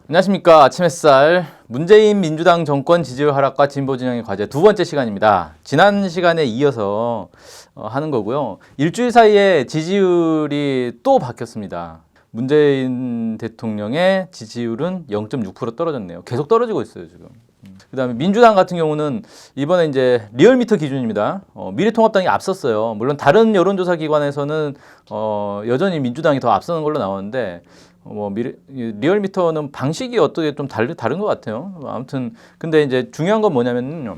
안녕하십니까. 아침 햇살 문재인 민주당 정권 지지율 하락과 진보 진영의 과제 두 번째 시간입니다. 지난 시간에 이어서 하는 거고요. 일주일 사이에 지지율이 또 바뀌었습니다. 문재인 대통령의 지지율은 0.6% 떨어졌네요. 계속 떨어지고 있어요, 지금. 그다음에 민주당 같은 경우는 이번에 이제 리얼미터 기준입니다. 미래통합당이 앞섰어요. 물론 다른 여론조사 기관에서는 여전히 민주당이 더 앞서는 걸로 나오는데 리얼미터는 방식이 어떻게 좀 다른 것 같아요. 아무튼 근데 이제 중요한 건 뭐냐면요.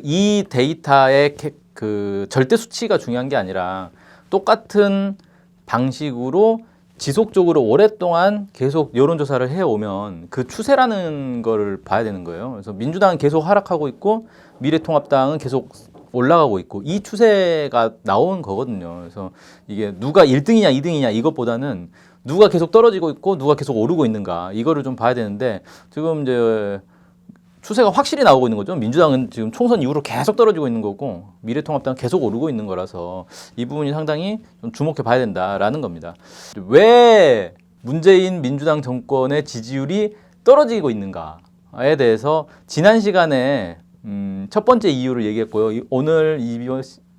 이 데이터의 그 절대 수치가 중요한 게 아니라 똑같은 방식으로 지속적으로 오랫동안 계속 여론조사를 해오면 그 추세라는 걸 봐야 되는 거예요. 그래서 민주당은 계속 하락하고 있고 미래통합당은 계속 올라가고 있고 이 추세가 나온 거거든요. 그래서 이게 누가 1등이냐 2등이냐 이것보다는 누가 계속 떨어지고 있고 누가 계속 오르고 있는가 이거를 좀 봐야 되는데 지금 이제 추세가 확실히 나오고 있는 거죠. 민주당은 지금 총선 이후로 계속 떨어지고 있는 거고 미래통합당은 계속 오르고 있는 거라서 이 부분이 상당히 좀 주목해 봐야 된다라는 겁니다. 왜 문재인 민주당 정권의 지지율이 떨어지고 있는가에 대해서 지난 시간에 첫 번째 이유를 얘기했고요. 오늘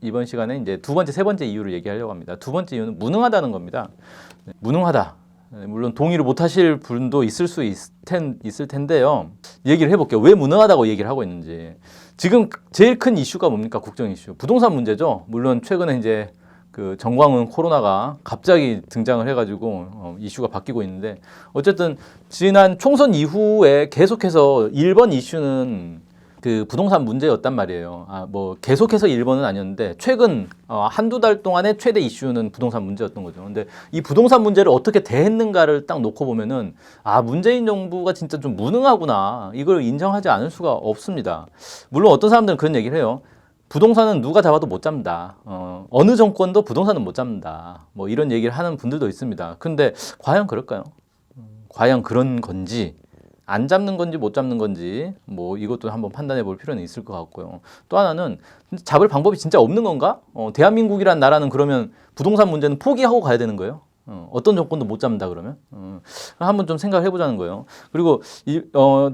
이번 시간에 이제 두 번째, 세 번째 이유를 얘기하려고 합니다. 두 번째 이유는 무능하다는 겁니다. 무능하다. 물론 동의를 못하실 분도 있을 텐데요. 얘기를 해볼게요. 왜 무능하다고 얘기를 하고 있는지. 지금 제일 큰 이슈가 뭡니까? 국정 이슈. 부동산 문제죠. 물론 최근에 이제 그 정광훈 코로나가 갑자기 등장을 해가지고 이슈가 바뀌고 있는데 어쨌든 지난 총선 이후에 계속해서 1번 이슈는 그 부동산 문제였단 말이에요. 계속해서 1번은 아니었는데 최근 한두 달 동안의 최대 이슈는 부동산 문제였던 거죠. 근데 이 부동산 문제를 어떻게 대했는가를 딱 놓고 보면은 문재인 정부가 진짜 좀 무능하구나. 이걸 인정하지 않을 수가 없습니다. 물론 어떤 사람들은 그런 얘기를 해요. 부동산은 누가 잡아도 못 잡는다. 어느 정권도 부동산은 못 잡는다. 뭐 이런 얘기를 하는 분들도 있습니다. 근데 과연 그럴까요? 과연 그런 건지 안 잡는 건지 못 잡는 건지 뭐 이것도 한번 판단해 볼 필요는 있을 것 같고요. 또 하나는 잡을 방법이 진짜 없는 건가? 대한민국이란 나라는 그러면 부동산 문제는 포기하고 가야 되는 거예요? 어떤 정권도 못 잡는다 그러면? 한번 좀 생각을 해보자는 거예요. 그리고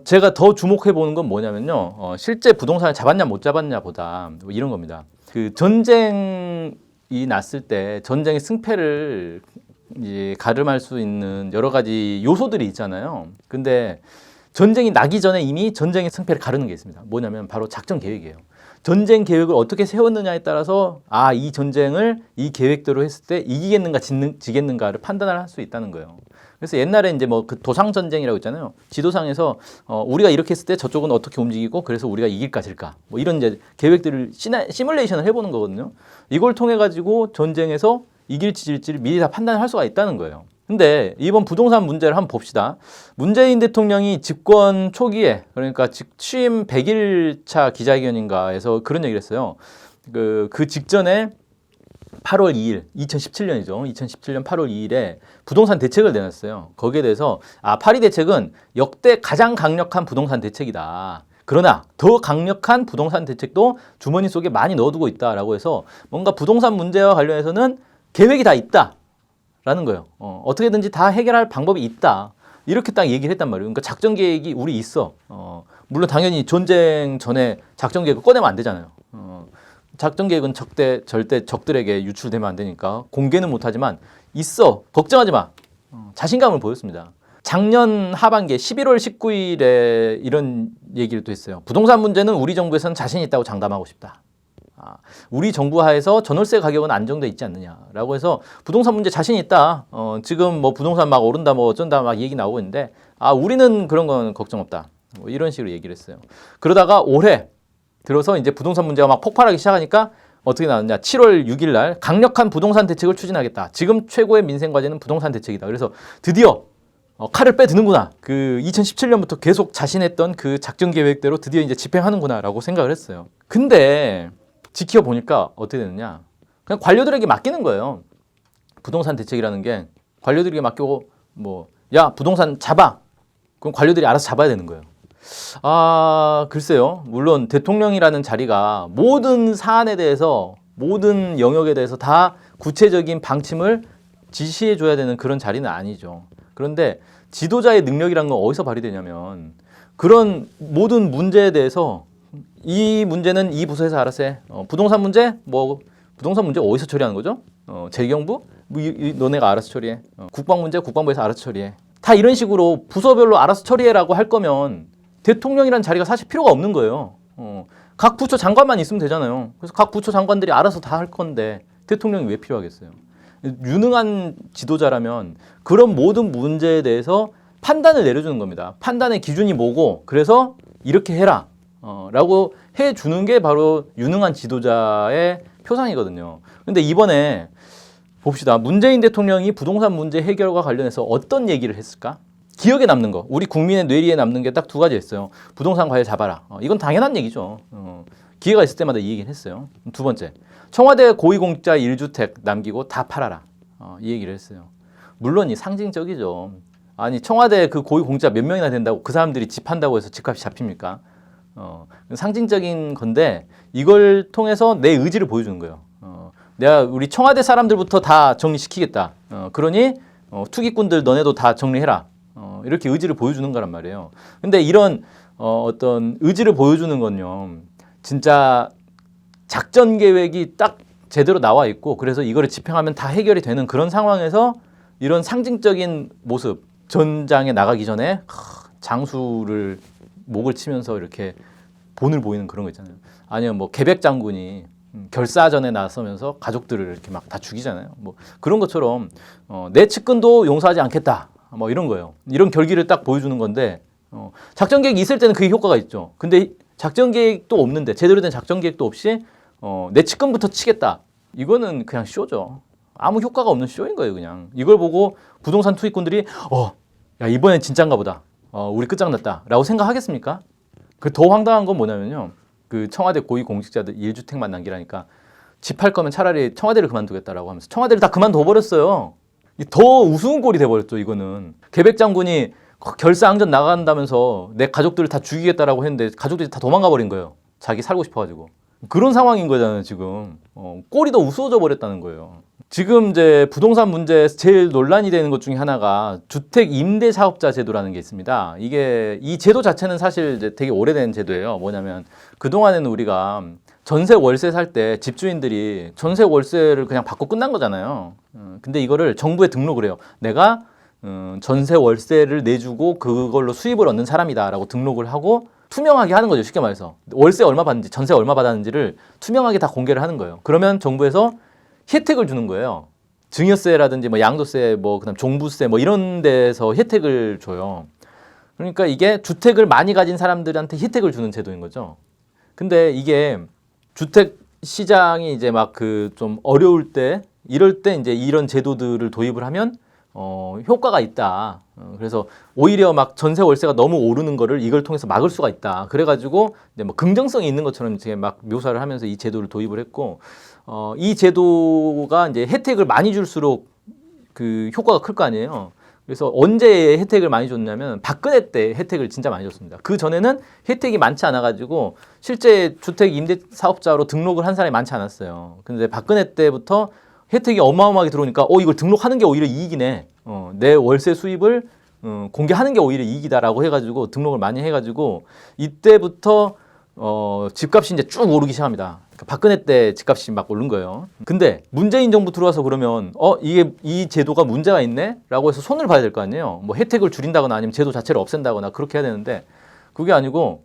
제가 더 주목해 보는 건 뭐냐면요. 실제 부동산을 잡았냐 못 잡았냐 보다 뭐 이런 겁니다. 그 전쟁이 났을 때 전쟁의 승패를 이제 가름할 수 있는 여러 가지 요소들이 있잖아요. 근데 전쟁이 나기 전에 이미 전쟁의 승패를 가르는 게 있습니다. 뭐냐면 바로 작전 계획이에요. 전쟁 계획을 어떻게 세웠느냐에 따라서 이 전쟁을 이 계획대로 했을 때 이기겠는가 지겠는가를 판단을 할 수 있다는 거예요. 그래서 옛날에 이제 그 도상 전쟁이라고 있잖아요. 지도상에서 우리가 이렇게 했을 때 저쪽은 어떻게 움직이고 그래서 우리가 이길까 질까 뭐 이런 이제 계획들을 시뮬레이션을 해보는 거거든요. 이걸 통해 가지고 전쟁에서 이길지 질지를 미리 다 판단할 수가 있다는 거예요. 근데 이번 부동산 문제를 한번 봅시다. 문재인 대통령이 집권 초기에 그러니까 취임 100일차 기자회견인가에서 그런 얘기를 했어요. 그 직전에 8월 2일, 2017년이죠. 2017년 8월 2일에 부동산 대책을 내놨어요. 거기에 대해서 파리 대책은 역대 가장 강력한 부동산 대책이다. 그러나 더 강력한 부동산 대책도 주머니 속에 많이 넣어두고 있다라고 해서 뭔가 부동산 문제와 관련해서는 계획이 다 있다라는 거예요. 어떻게든지 다 해결할 방법이 있다. 이렇게 딱 얘기를 했단 말이에요. 그러니까 작전 계획이 우리 있어. 물론 당연히 전쟁 전에 작전 계획을 꺼내면 안 되잖아요. 작전 계획은 절대 적들에게 유출되면 안 되니까 공개는 못하지만 있어. 걱정하지 마. 자신감을 보였습니다. 작년 하반기에 11월 19일에 이런 얘기를 또 했어요. 부동산 문제는 우리 정부에서는 자신 있다고 장담하고 싶다. 우리 정부 하에서 전월세 가격은 안정돼 있지 않느냐라고 해서 부동산 문제 자신 있다. 지금 뭐 부동산 막 오른다 뭐 어쩐다 막 얘기 나오고 있는데 우리는 그런 건 걱정 없다. 뭐 이런 식으로 얘기를 했어요. 그러다가 올해 들어서 이제 부동산 문제가 막 폭발하기 시작하니까 어떻게 나왔냐. 7월 6일 날 강력한 부동산 대책을 추진하겠다. 지금 최고의 민생 과제는 부동산 대책이다. 그래서 드디어 칼을 빼드는구나. 그 2017년부터 계속 자신했던 그 작전 계획대로 드디어 이제 집행하는구나라고 생각을 했어요. 근데 지켜보니까 어떻게 되느냐. 그냥 관료들에게 맡기는 거예요. 부동산 대책이라는 게 관료들에게 맡기고 야 부동산 잡아. 그럼 관료들이 알아서 잡아야 되는 거예요. 글쎄요. 물론 대통령이라는 자리가 모든 사안에 대해서 모든 영역에 대해서 다 구체적인 방침을 지시해 줘야 되는 그런 자리는 아니죠. 그런데 지도자의 능력이란 건 어디서 발휘되냐면 그런 모든 문제에 대해서 이 문제는 이 부서에서 알아서 해. 부동산 문제? 뭐 부동산 문제 어디서 처리하는 거죠? 재경부? 뭐 너네가 알아서 처리해. 국방 문제? 국방부에서 알아서 처리해. 다 이런 식으로 부서별로 알아서 처리해라고 할 거면 대통령이라는 자리가 사실 필요가 없는 거예요. 각 부처 장관만 있으면 되잖아요. 그래서 각 부처 장관들이 알아서 다 할 건데 대통령이 왜 필요하겠어요? 유능한 지도자라면 그런 모든 문제에 대해서 판단을 내려주는 겁니다. 판단의 기준이 뭐고 그래서 이렇게 해라 라고 해주는 게 바로 유능한 지도자의 표상이거든요. 근데 이번에 봅시다. 문재인 대통령이 부동산 문제 해결과 관련해서 어떤 얘기를 했을까? 기억에 남는 거, 우리 국민의 뇌리에 남는 게 딱 두 가지 있어요. 부동산 과열 잡아라. 이건 당연한 얘기죠. 기회가 있을 때마다 이 얘기를 했어요. 두 번째, 청와대 고위공직자 1주택 남기고 다 팔아라. 이 얘기를 했어요. 물론 이 상징적이죠. 아니 청와대 그 고위공직자 몇 명이나 된다고 그 사람들이 집 한다고 해서 집값이 잡힙니까? 상징적인 건데 이걸 통해서 내 의지를 보여주는 거예요. 내가 우리 청와대 사람들부터 다 정리시키겠다. 그러니 투기꾼들 너네도 다 정리해라. 이렇게 의지를 보여주는 거란 말이에요. 근데 이런 어떤 의지를 보여주는 건요. 진짜 작전 계획이 딱 제대로 나와 있고 그래서 이거를 집행하면 다 해결이 되는 그런 상황에서 이런 상징적인 모습 전장에 나가기 전에 장수를 목을 치면서 이렇게 본을 보이는 그런 거 있잖아요. 아니면 뭐 계백 장군이 결사전에 나서면서 가족들을 이렇게 막 다 죽이잖아요. 뭐 그런 것처럼 내 측근도 용서하지 않겠다. 뭐 이런 거예요. 이런 결기를 딱 보여주는 건데 작전 계획이 있을 때는 그게 효과가 있죠. 근데 작전 계획도 없는데 제대로 된 작전 계획도 없이 내 측근부터 치겠다. 이거는 그냥 쇼죠. 아무 효과가 없는 쇼인 거예요, 그냥. 이걸 보고 부동산 투기꾼들이 야 이번엔 진짠가 보다. 우리 끝장났다라고 생각하겠습니까? 그 더 황당한 건 뭐냐면요. 그 청와대 고위 공직자들 1주택만 남기라니까 집 할 거면 차라리 청와대를 그만두겠다라고 하면서 청와대를 다 그만둬 버렸어요. 더 우스운 꼴이 돼 버렸죠, 이거는. 계백 장군이 결사항전 나간다면서 내 가족들을 다 죽이겠다라고 했는데 가족들이 다 도망가 버린 거예요. 자기 살고 싶어 가지고. 그런 상황인 거잖아요, 지금. 꼴이 더 우스워져 버렸다는 거예요. 지금 이제 부동산 문제에서 제일 논란이 되는 것 중에 하나가 주택 임대 사업자 제도라는 게 있습니다. 이 제도 자체는 사실 이제 되게 오래된 제도예요. 뭐냐면 그동안에는 우리가 전세 월세 살 때 집주인들이 전세 월세를 그냥 받고 끝난 거잖아요. 근데 이거를 정부에 등록을 해요. 내가 전세 월세를 내주고 그걸로 수입을 얻는 사람이다라고 등록을 하고 투명하게 하는 거죠. 쉽게 말해서 월세 얼마 받는지 전세 얼마 받았는지를 투명하게 다 공개를 하는 거예요. 그러면 정부에서 혜택을 주는 거예요. 증여세라든지 뭐 양도세, 뭐 그다음 종부세 뭐 이런 데서 혜택을 줘요. 그러니까 이게 주택을 많이 가진 사람들한테 혜택을 주는 제도인 거죠. 근데 이게 주택 시장이 이제 막 그 좀 어려울 때 이럴 때 이제 이런 제도들을 도입을 하면 효과가 있다. 그래서 오히려 막 전세 월세가 너무 오르는 거를 이걸 통해서 막을 수가 있다. 그래가지고 이제 뭐 긍정성이 있는 것처럼 이제 막 묘사를 하면서 이 제도를 도입을 했고, 이 제도가 이제 혜택을 많이 줄수록 그 효과가 클 거 아니에요. 그래서 언제 혜택을 많이 줬냐면 박근혜 때 혜택을 진짜 많이 줬습니다. 그 전에는 혜택이 많지 않아가지고 실제 주택 임대 사업자로 등록을 한 사람이 많지 않았어요. 근데 박근혜 때부터 혜택이 어마어마하게 들어오니까 이걸 등록하는 게 오히려 이익이네. 내 월세 수입을 공개하는 게 오히려 이익이다라고 해가지고 등록을 많이 해가지고 이때부터 집값이 이제 쭉 오르기 시작합니다. 그러니까 박근혜 때 집값이 막 오른 거예요. 근데 문재인 정부 들어와서 그러면 이 제도가 문제가 있네?라고 해서 손을 봐야 될 거 아니에요. 뭐 혜택을 줄인다거나 아니면 제도 자체를 없앤다거나 그렇게 해야 되는데 그게 아니고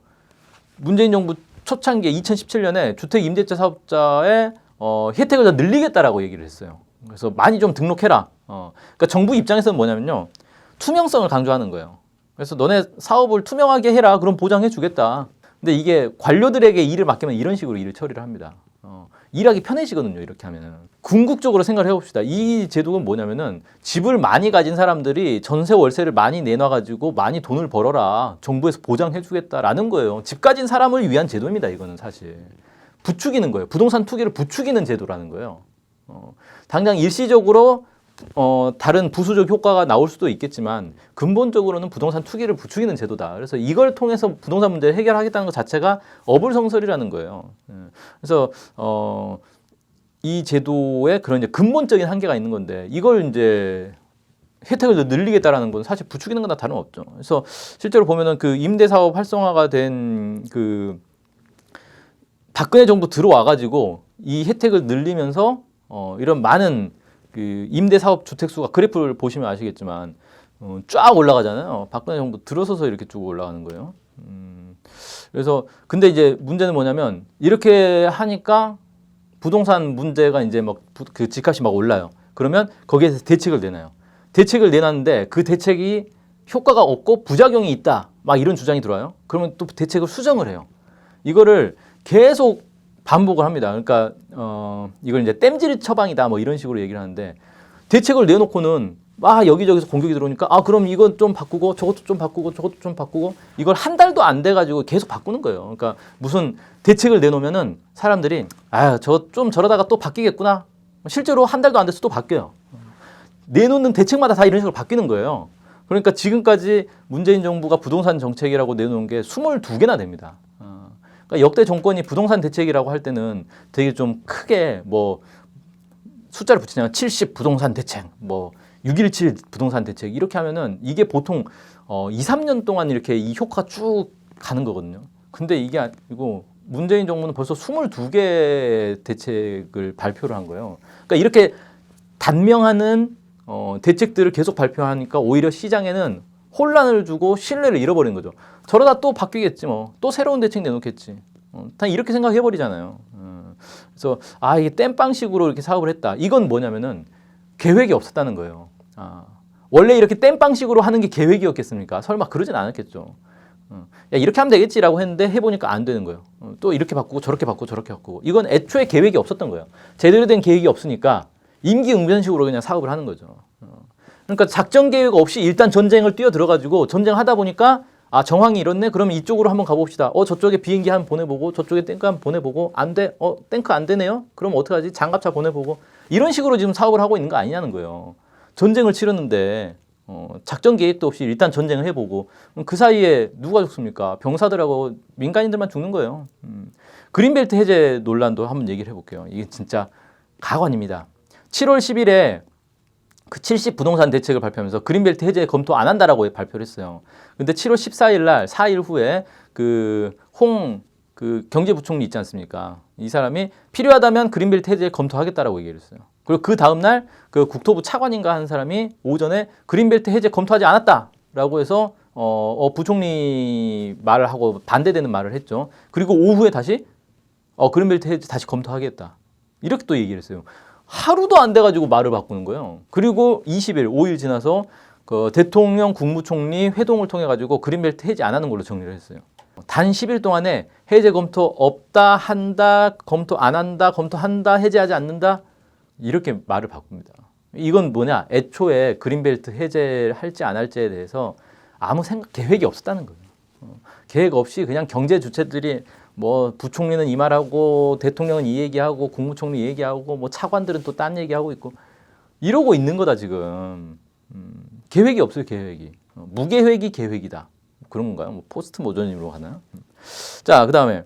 문재인 정부 초창기에 2017년에 주택 임대차 사업자의 혜택을 더 늘리겠다라고 얘기를 했어요. 그래서 많이 좀 등록해라. 그러니까 정부 입장에서는 뭐냐면요. 투명성을 강조하는 거예요. 그래서 너네 사업을 투명하게 해라. 그럼 보장해 주겠다. 근데 이게 관료들에게 일을 맡기면 이런 식으로 일을 처리를 합니다. 일하기 편해지거든요. 이렇게 하면은. 궁극적으로 생각을 해봅시다. 이 제도가 뭐냐면은 집을 많이 가진 사람들이 전세 월세를 많이 내놔가지고 많이 돈을 벌어라. 정부에서 보장해주겠다라는 거예요. 집 가진 사람을 위한 제도입니다. 이거는 사실. 부추기는 거예요. 부동산 투기를 부추기는 제도라는 거예요. 당장 일시적으로 다른 부수적 효과가 나올 수도 있겠지만 근본적으로는 부동산 투기를 부추기는 제도다. 그래서 이걸 통해서 부동산 문제를 해결하겠다는 것 자체가 어불성설이라는 거예요. 그래서 이 제도에 그런 이제 근본적인 한계가 있는 건데 이걸 이제 혜택을 더 늘리겠다라는 건 사실 부추기는 거나 다름없죠. 그래서 실제로 보면은 그 임대사업 활성화가 된 그 박근혜 정부 들어와가지고 이 혜택을 늘리면서 이런 많은 그 임대사업 주택수가 그래프를 보시면 아시겠지만 쫙 올라가잖아요. 박근혜 정부 들어서서 이렇게 쭉 올라가는 거예요. 그래서 근데 이제 문제는 뭐냐면 이렇게 하니까 부동산 문제가 이제 막 그 집값이 막 올라요. 그러면 거기에서 대책을 내놔요. 대책을 내놨는데 그 대책이 효과가 없고 부작용이 있다. 막 이런 주장이 들어와요. 그러면 또 대책을 수정을 해요. 이거를 계속 반복을 합니다. 그러니까 이걸 이제 땜질 처방이다. 뭐 이런 식으로 얘기를 하는데 대책을 내놓고는 막 여기저기서 공격이 들어오니까 아 그럼 이건 좀 바꾸고 저것도 좀 바꾸고 저것도 좀 바꾸고 이걸 한 달도 안 돼 가지고 계속 바꾸는 거예요. 그러니까 무슨 대책을 내놓으면은 사람들이 아 저 좀 저러다가 또 바뀌겠구나. 실제로 한 달도 안 돼서 또 바뀌어요. 내놓는 대책마다 다 이런 식으로 바뀌는 거예요. 그러니까 지금까지 문재인 정부가 부동산 정책이라고 내놓은 게 22개나 됩니다. 그러니까 역대 정권이 부동산 대책이라고 할 때는 되게 좀 크게 뭐 숫자를 붙이냐면 70 부동산 대책, 뭐 617 부동산 대책 이렇게 하면은 이게 보통 2, 3년 동안 이렇게 이 효과가 쭉 가는 거거든요. 근데 이게 아니고 문재인 정부는 벌써 22개 대책을 발표를 한 거예요. 그러니까 이렇게 단명하는 대책들을 계속 발표하니까 오히려 시장에는 혼란을 주고 신뢰를 잃어버린 거죠. 저러다 또 바뀌겠지 뭐. 또 새로운 대책 내놓겠지. 다 이렇게 생각해버리잖아요. 그래서 아 이게 땜빵식으로 이렇게 사업을 했다. 이건 뭐냐면은 계획이 없었다는 거예요. 원래 이렇게 땜빵식으로 하는 게 계획이었겠습니까? 설마 그러진 않았겠죠. 야 이렇게 하면 되겠지라고 했는데 해보니까 안 되는 거예요. 또 이렇게 바꾸고 저렇게 바꾸고 저렇게 바꾸고 이건 애초에 계획이 없었던 거예요. 제대로 된 계획이 없으니까 임기응변식으로 그냥 사업을 하는 거죠. 그러니까 작전 계획 없이 일단 전쟁을 뛰어들어가지고 전쟁하다 보니까 아 정황이 이렇네. 그러면 이쪽으로 한번 가봅시다. 저쪽에 비행기 한번 보내보고 저쪽에 탱크 한번 보내보고 안 돼. 탱크 안 되네요. 그럼 어떡하지? 장갑차 보내보고 이런 식으로 지금 사업을 하고 있는 거 아니냐는 거예요. 전쟁을 치렀는데 작전 계획도 없이 일단 전쟁을 해보고 그 사이에 누가 죽습니까? 병사들하고 민간인들만 죽는 거예요. 그린벨트 해제 논란도 한번 얘기를 해볼게요. 이게 진짜 가관입니다. 7월 10일에 그 70 부동산 대책을 발표하면서 그린벨트 해제 검토 안 한다라고 발표를 했어요. 근데 7월 14일 날 4일 후에 그 경제부총리 있지 않습니까? 이 사람이 필요하다면 그린벨트 해제 검토하겠다라고 얘기를 했어요. 그리고 그 다음 날 그 국토부 차관인가 하는 사람이 오전에 그린벨트 해제 검토하지 않았다라고 해서 부총리 말을 하고 반대되는 말을 했죠. 그리고 오후에 다시 그린벨트 해제 다시 검토하겠다. 이렇게 또 얘기를 했어요. 하루도 안 돼가지고 말을 바꾸는 거예요. 그리고 20일, 5일 지나서 그 대통령, 국무총리 회동을 통해 가지고 그린벨트 해제 안 하는 걸로 정리를 했어요. 단 10일 동안에 해제 검토 없다, 한다, 검토 안 한다, 검토한다, 해제하지 않는다 이렇게 말을 바꿉니다. 이건 뭐냐? 애초에 그린벨트 해제를 할지 안 할지에 대해서 아무 계획이 없었다는 거예요. 계획 없이 그냥 경제 주체들이 뭐 부총리는 이 말하고 대통령은 이 얘기하고 국무총리 이 얘기하고 뭐 차관들은 또 딴 얘기하고 있고 이러고 있는 거다 지금. 계획이 없어요. 계획이. 무계획이 계획이다. 그런 건가요? 뭐 포스트 모더니즘으로 하나요? 자, 그 다음에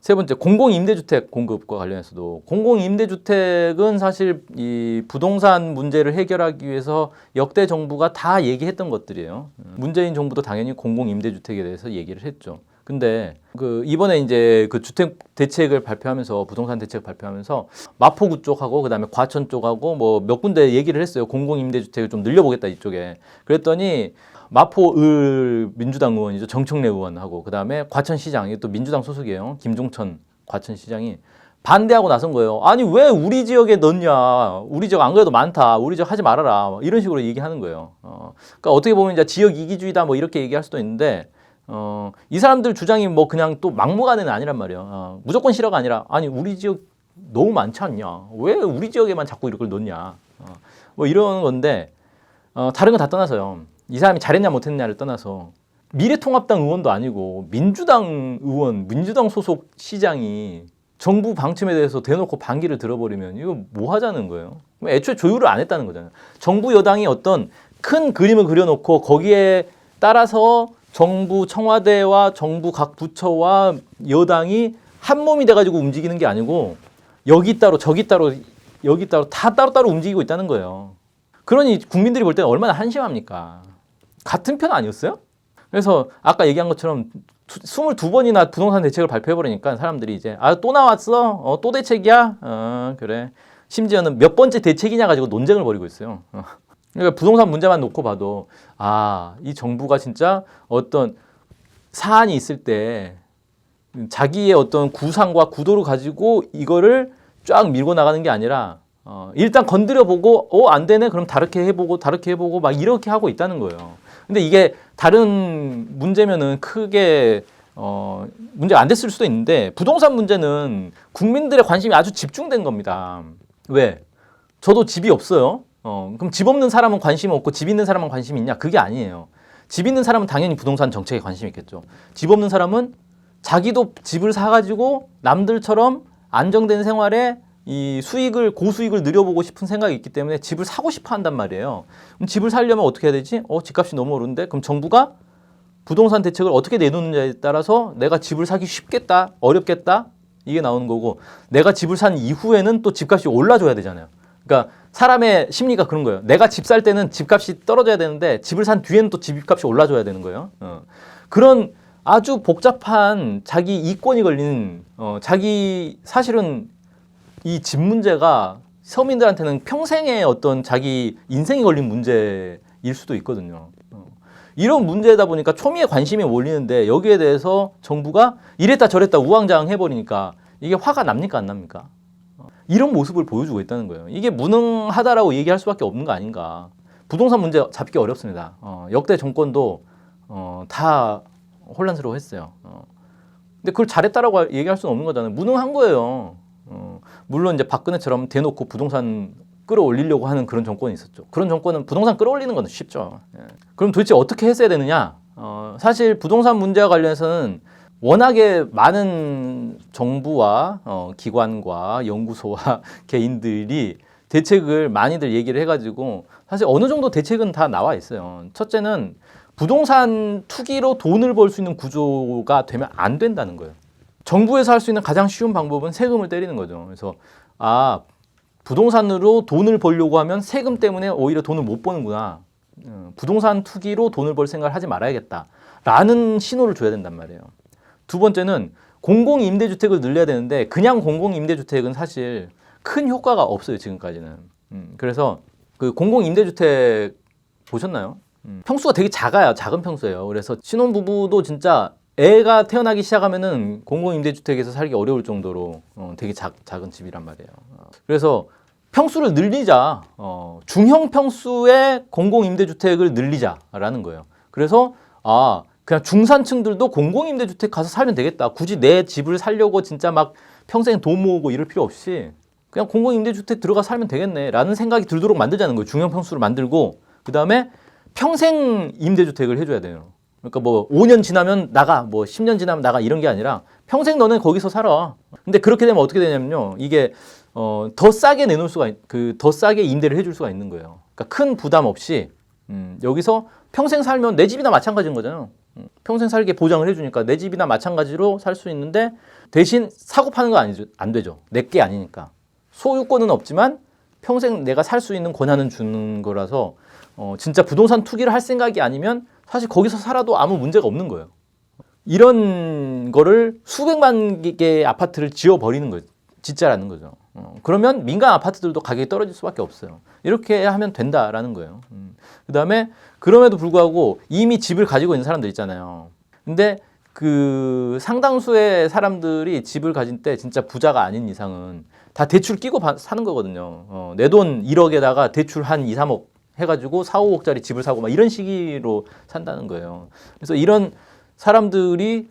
세 번째 공공임대주택 공급과 관련해서도 공공임대주택은 사실 이 부동산 문제를 해결하기 위해서 역대 정부가 다 얘기했던 것들이에요. 문재인 정부도 당연히 공공임대주택에 대해서 얘기를 했죠. 근데 그 이번에 이제 그 주택 대책을 발표하면서 부동산 대책 발표하면서 마포구 쪽하고 그다음에 과천 쪽하고 뭐 몇 군데 얘기를 했어요. 공공임대주택을 좀 늘려보겠다 이쪽에. 그랬더니 마포을 민주당 의원이죠. 정청래 의원하고 그다음에 과천시장 이게 또 민주당 소속이에요. 김종천 과천시장이 반대하고 나선 거예요. 아니 왜 우리 지역에 넣냐? 우리 지역 안 그래도 많다. 우리 지역 하지 말아라. 이런 식으로 얘기하는 거예요. 그러니까 어떻게 보면 이제 지역 이기주의다 뭐 이렇게 얘기할 수도 있는데 이 사람들 주장이 뭐 그냥 또 막무가내는 아니란 말이에요. 무조건 싫어가 아니라 아니 우리 지역 너무 많지 않냐? 왜 우리 지역에만 자꾸 이걸 넣냐? 뭐 이런 건데 다른 건 다 떠나서요. 이 사람이 잘했냐 못했냐를 떠나서 미래통합당 의원도 아니고 민주당 의원, 민주당 소속 시장이 정부 방침에 대해서 대놓고 반기를 들어버리면 이거 뭐 하자는 거예요? 애초에 조율을 안 했다는 거잖아요. 정부 여당이 어떤 큰 그림을 그려놓고 거기에 따라서 정부 청와대와 정부 각 부처와 여당이 한 몸이 돼가지고 움직이는 게 아니고 여기 따로 저기 따로 여기 따로따로 움직이고 있다는 거예요. 그러니 국민들이 볼 때는 얼마나 한심합니까? 같은 편 아니었어요? 그래서 아까 얘기한 것처럼 22번이나 부동산 대책을 발표해버리니까 사람들이 이제 또 나왔어? 또 대책이야? 그래. 심지어는 몇 번째 대책이냐 가지고 논쟁을 벌이고 있어요. 그러니까 부동산 문제만 놓고 봐도 이 정부가 진짜 어떤 사안이 있을 때 자기의 어떤 구상과 구도를 가지고 이거를 쫙 밀고 나가는 게 아니라 일단 건드려보고 안 되네? 그럼 다르게 해보고 막 이렇게 하고 있다는 거예요. 근데 이게 다른 문제면은 크게 문제가 안 됐을 수도 있는데 부동산 문제는 국민들의 관심이 아주 집중된 겁니다. 왜? 저도 집이 없어요. 그럼 집 없는 사람은 관심 없고 집 있는 사람은 관심이 있냐? 그게 아니에요. 집 있는 사람은 당연히 부동산 정책에 관심이 있겠죠. 집 없는 사람은 자기도 집을 사가지고 남들처럼 안정된 생활에 이 고수익을 누려보고 싶은 생각이 있기 때문에 집을 사고 싶어 한단 말이에요. 그럼 집을 살려면 어떻게 해야 되지? 집값이 너무 오르는데? 그럼 정부가 부동산 대책을 어떻게 내놓느냐에 따라서 내가 집을 사기 쉽겠다, 어렵겠다? 이게 나오는 거고, 내가 집을 산 이후에는 또 집값이 올라줘야 되잖아요. 그러니까 사람의 심리가 그런 거예요. 내가 집 살 때는 집값이 떨어져야 되는데 집을 산 뒤에는 또 집값이 올라줘야 되는 거예요. 그런 아주 복잡한 자기 이권이 걸린 자기 사실은 이 집 문제가 서민들한테는 평생의 어떤 자기 인생이 걸린 문제일 수도 있거든요. 이런 문제다 보니까 초미의 관심이 몰리는데 여기에 대해서 정부가 이랬다 저랬다 우왕좌왕 해버리니까 이게 화가 납니까 안 납니까? 이런 모습을 보여주고 있다는 거예요. 이게 무능하다라고 얘기할 수밖에 없는 거 아닌가. 부동산 문제 잡기 어렵습니다. 역대 정권도 다 혼란스러워했어요. 근데 그걸 잘했다라고 얘기할 수는 없는 거잖아요. 무능한 거예요. 물론 이제 박근혜처럼 대놓고 부동산 끌어올리려고 하는 그런 정권이 있었죠. 그런 정권은 부동산 끌어올리는 건 쉽죠. 그럼 도대체 어떻게 했어야 되느냐? 사실 부동산 문제와 관련해서는 워낙에 많은 정부와 기관과 연구소와 개인들이 대책을 많이들 얘기를 해가지고 사실 어느 정도 대책은 다 나와 있어요. 첫째는 부동산 투기로 돈을 벌 수 있는 구조가 되면 안 된다는 거예요. 정부에서 할 수 있는 가장 쉬운 방법은 세금을 때리는 거죠. 그래서 부동산으로 돈을 벌려고 하면 세금 때문에 오히려 돈을 못 버는구나. 부동산 투기로 돈을 벌 생각을 하지 말아야겠다라는 신호를 줘야 된단 말이에요. 두 번째는 공공임대주택을 늘려야 되는데 그냥 공공임대주택은 사실 큰 효과가 없어요. 지금까지는. 그래서 그 공공임대주택 보셨나요? 평수가 되게 작아요. 작은 평수예요. 그래서 신혼부부도 진짜 애가 태어나기 시작하면은 공공임대주택에서 살기 어려울 정도로 되게 작은 집이란 말이에요. 그래서 평수를 늘리자. 중형 평수의 공공임대주택을 늘리자라는 거예요. 그래서 그냥 중산층들도 공공임대주택 가서 살면 되겠다. 굳이 내 집을 살려고 진짜 막 평생 돈 모으고 이럴 필요 없이 그냥 공공임대주택 들어가 살면 되겠네 라는 생각이 들도록 만들자는 거예요. 중형 평수를 만들고 그 다음에 평생 임대주택을 해줘야 돼요. 그러니까 뭐 5년 지나면 나가, 뭐 10년 지나면 나가 이런 게 아니라 평생 너는 거기서 살아. 근데 그렇게 되면 어떻게 되냐면요. 이게 더 싸게 내놓을 수가 더 싸게 임대를 해줄 수가 있는 거예요. 그러니까 큰 부담 없이 여기서 평생 살면 내 집이나 마찬가지인 거잖아요. 평생 살게 보장을 해주니까 내 집이나 마찬가지로 살 수 있는데 대신 사고 파는 거 안 되죠. 내 게 아니니까. 소유권은 없지만 평생 내가 살 수 있는 권한은 주는 거라서 진짜 부동산 투기를 할 생각이 아니면 사실 거기서 살아도 아무 문제가 없는 거예요. 이런 거를 수백만 개의 아파트를 지어버리는 거예요. 짓자라는 거죠. 그러면 민간 아파트들도 가격이 떨어질 수밖에 없어요. 이렇게 하면 된다라는 거예요. 그 다음에 그럼에도 불구하고 이미 집을 가지고 있는 사람들 있잖아요. 근데 그 상당수의 사람들이 집을 가진 때 진짜 부자가 아닌 이상은 다 대출 끼고 사는 거거든요. 내 돈 1억에다가 대출 한 2, 3억 해가지고 4, 5억짜리 집을 사고 막 이런 시기로 산다는 거예요. 그래서 이런 사람들이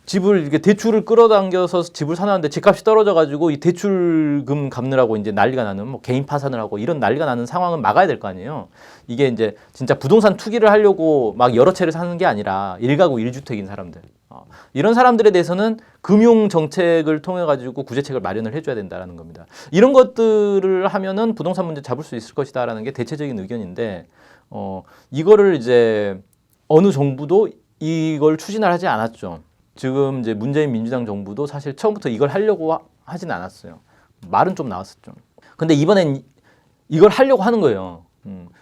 집을 이렇게 대출을 끌어당겨서 집을 사놨는데 집값이 떨어져가지고 이 대출금 갚느라고 이제 난리가 나는 뭐 개인 파산을 하고 이런 난리가 나는 상황은 막아야 될 거 아니에요. 이게 이제 진짜 부동산 투기를 하려고 막 여러 채를 사는 게 아니라 1가구 1주택인 사람들. 이런 사람들에 대해서는 금융 정책을 통해 가지고 구제책을 마련을 해줘야 된다라는 겁니다. 이런 것들을 하면은 부동산 문제 잡을 수 있을 것이다라는 게 대체적인 의견인데 이거를 이제 어느 정부도 이걸 추진을 하지 않았죠. 지금 이제 문재인 민주당 정부도 사실 처음부터 이걸 하려고 하진 않았어요. 말은 좀 나왔었죠. 근데 이번엔 이걸 하려고 하는 거예요.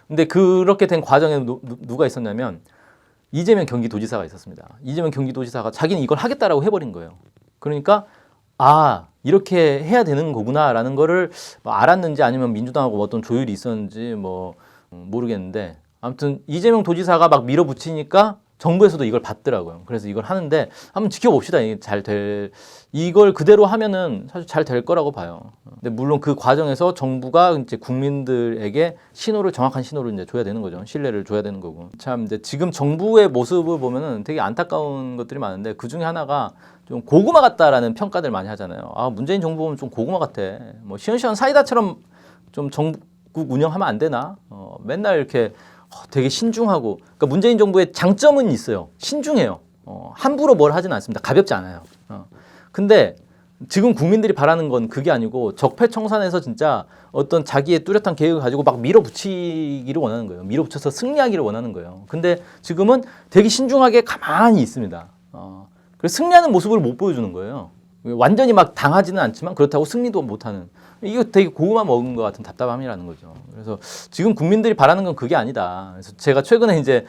근데 그렇게 된 과정에 누가 있었냐면 이재명 경기도지사가 있었습니다. 이재명 경기도지사가 자기는 이걸 하겠다라고 해버린 거예요. 그러니까 아 이렇게 해야 되는 거구나라는 거를 알았는지 아니면 민주당하고 어떤 조율이 있었는지 뭐 모르겠는데 아무튼 이재명 도지사가 막 밀어붙이니까 정부에서도 이걸 받더라고요. 그래서 이걸 하는데 한번 지켜봅시다. 이게 이걸 그대로 하면은 사실 잘 될 거라고 봐요. 근데 물론 그 과정에서 정부가 이제 국민들에게 정확한 신호를 이제 줘야 되는 거죠. 신뢰를 줘야 되는 거고. 참 이제 지금 정부의 모습을 보면은 되게 안타까운 것들이 많은데 그 중에 하나가 좀 고구마 같다라는 평가들 많이 하잖아요. 아, 문재인 정부 보면 좀 고구마 같아. 뭐 시원시원 사이다처럼 좀 정국 운영하면 안 되나? 맨날 이렇게 되게 신중하고, 그러니까 문재인 정부의 장점은 있어요. 신중해요. 함부로 뭘 하진 않습니다. 가볍지 않아요. 근데 지금 국민들이 바라는 건 그게 아니고 적폐청산에서 진짜 어떤 자기의 뚜렷한 계획을 가지고 막 밀어붙이기를 원하는 거예요. 밀어붙여서 승리하기를 원하는 거예요. 근데 지금은 되게 신중하게 가만히 있습니다. 그래서 승리하는 모습을 못 보여주는 거예요. 완전히 막 당하지는 않지만 그렇다고 승리도 못하는, 이거 되게 고구마 먹은 것 같은 답답함이라는 거죠. 그래서 지금 국민들이 바라는 건 그게 아니다. 그래서 제가 최근에 이제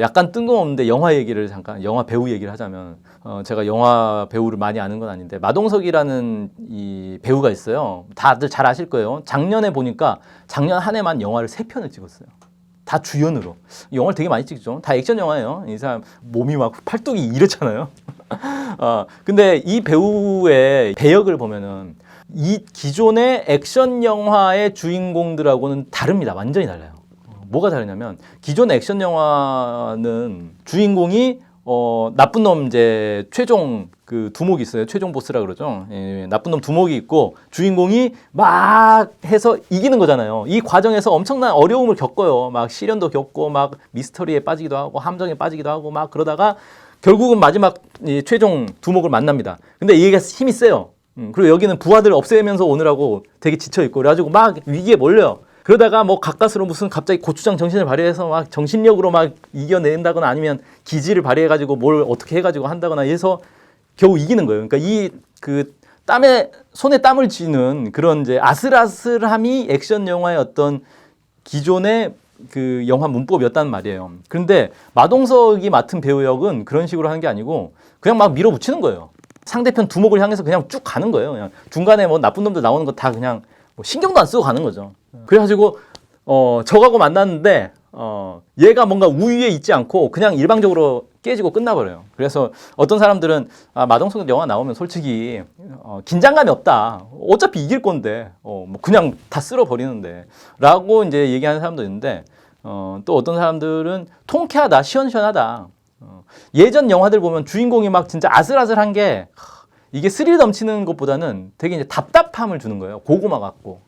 약간 뜬금없는데 영화 얘기를 잠깐, 영화 배우 얘기를 하자면 제가 영화 배우를 많이 아는 건 아닌데 마동석이라는 이 배우가 있어요. 다들 잘 아실 거예요. 작년에 보니까 작년 한 해만 영화를 3편을 찍었어요. 다 주연으로. 영화를 되게 많이 찍죠. 다 액션 영화예요. 이 사람 몸이 막 팔뚝이 이렇잖아요. 근데 이 배우의 배역을 보면은 이 기존의 액션 영화의 주인공들하고는 다릅니다. 완전히 달라요. 뭐가 다르냐면 기존 액션 영화는 주인공이 나쁜 놈 이제 최종 그 두목이 있어요. 최종 보스라 그러죠. 예, 나쁜 놈 두목이 있고 주인공이 막 해서 이기는 거잖아요. 이 과정에서 엄청난 어려움을 겪어요. 막 시련도 겪고 막 미스터리에 빠지기도 하고 함정에 빠지기도 하고 막 그러다가 결국은 마지막 이 최종 두목을 만납니다. 근데 얘가 힘이 세요. 그리고 여기는 부하들 없애면서 오느라고 되게 지쳐있고 그래가지고 막 위기에 몰려요. 그러다가 뭐 가까스로 무슨 갑자기 고추장 정신을 발휘해서 막 정신력으로 막 이겨낸다거나 아니면 기지를 발휘해가지고 뭘 어떻게 해가지고 한다거나 해서 겨우 이기는 거예요. 그러니까 이 그 손에 땀을 쥐는 그런 이제 아슬아슬함이 액션 영화의 어떤 기존의 그 영화 문법이었단 말이에요. 그런데 마동석이 맡은 배우 역은 그런 식으로 하는 게 아니고 그냥 막 밀어붙이는 거예요. 상대편 두목을 향해서 그냥 쭉 가는 거예요. 그냥 중간에 뭐 나쁜 놈들 나오는 거 다 그냥 뭐 신경도 안 쓰고 가는 거죠. 그래가지고 저하고 만났는데 얘가 뭔가 우위에 있지 않고 그냥 일방적으로 깨지고 끝나버려요. 그래서 어떤 사람들은 마동석 영화 나오면 솔직히 긴장감이 없다. 어차피 이길 건데 뭐 그냥 다 쓸어버리는데 라고 이제 얘기하는 사람도 있는데 또 어떤 사람들은 통쾌하다, 시원시원하다. 예전 영화들 보면 주인공이 막 진짜 아슬아슬한 게 이게 스릴 넘치는 것보다는 되게 이제 답답함을 주는 거예요. 고구마 같고.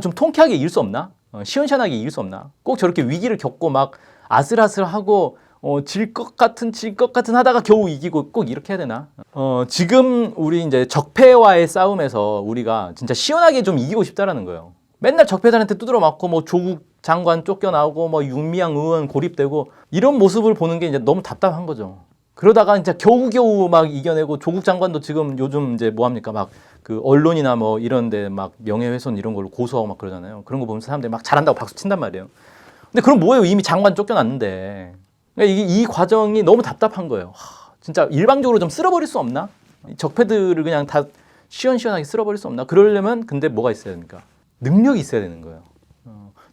좀 통쾌하게 이길 수 없나? 시원시원하게 이길 수 없나? 꼭 저렇게 위기를 겪고 막 아슬아슬하고 질 것 같은 하다가 겨우 이기고 꼭 이렇게 해야 되나? 지금 우리 이제 적폐와의 싸움에서 우리가 진짜 시원하게 좀 이기고 싶다라는 거예요. 맨날 적폐들한테 두드려 맞고 뭐 조국 장관 쫓겨나오고 뭐 윤미향 의원 고립되고 이런 모습을 보는 게 이제 너무 답답한 거죠. 그러다가 이제 겨우겨우 막 이겨내고 조국 장관도 지금 요즘 이제 뭐 합니까? 막 그 언론이나 뭐 이런데 막 명예훼손 이런 걸로 고소하고 막 그러잖아요. 그런 거 보면서 사람들이 막 잘한다고 박수 친단 말이에요. 근데 그럼 뭐예요? 이미 장관 쫓겨났는데. 그러니까 이 과정이 너무 답답한 거예요. 진짜 일방적으로 좀 쓸어버릴 수 없나? 적폐들을 그냥 다 시원시원하게 쓸어버릴 수 없나? 그러려면 근데 뭐가 있어야 됩니까? 능력이 있어야 되는 거예요.